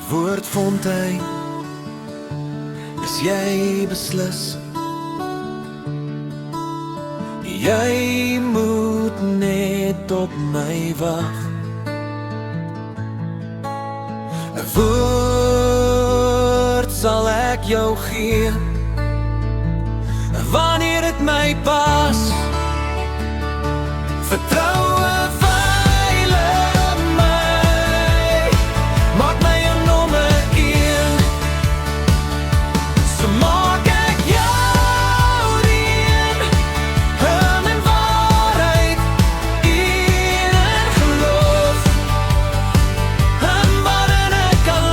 Woordfontein, is jy beslis. Jy moet net op my wag. 'n woord sal ek jou gee, wanneer dit my pas. Vertroue veilig my, maak my 'n nommer 1. So maak ek jou die een, in waarheid, in geloof, in waarin ek kan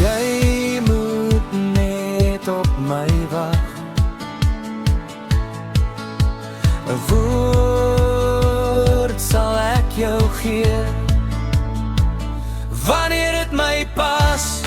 Jy moet net op my wag. 'n woord sal ek jou gee, wanneer dit my pas.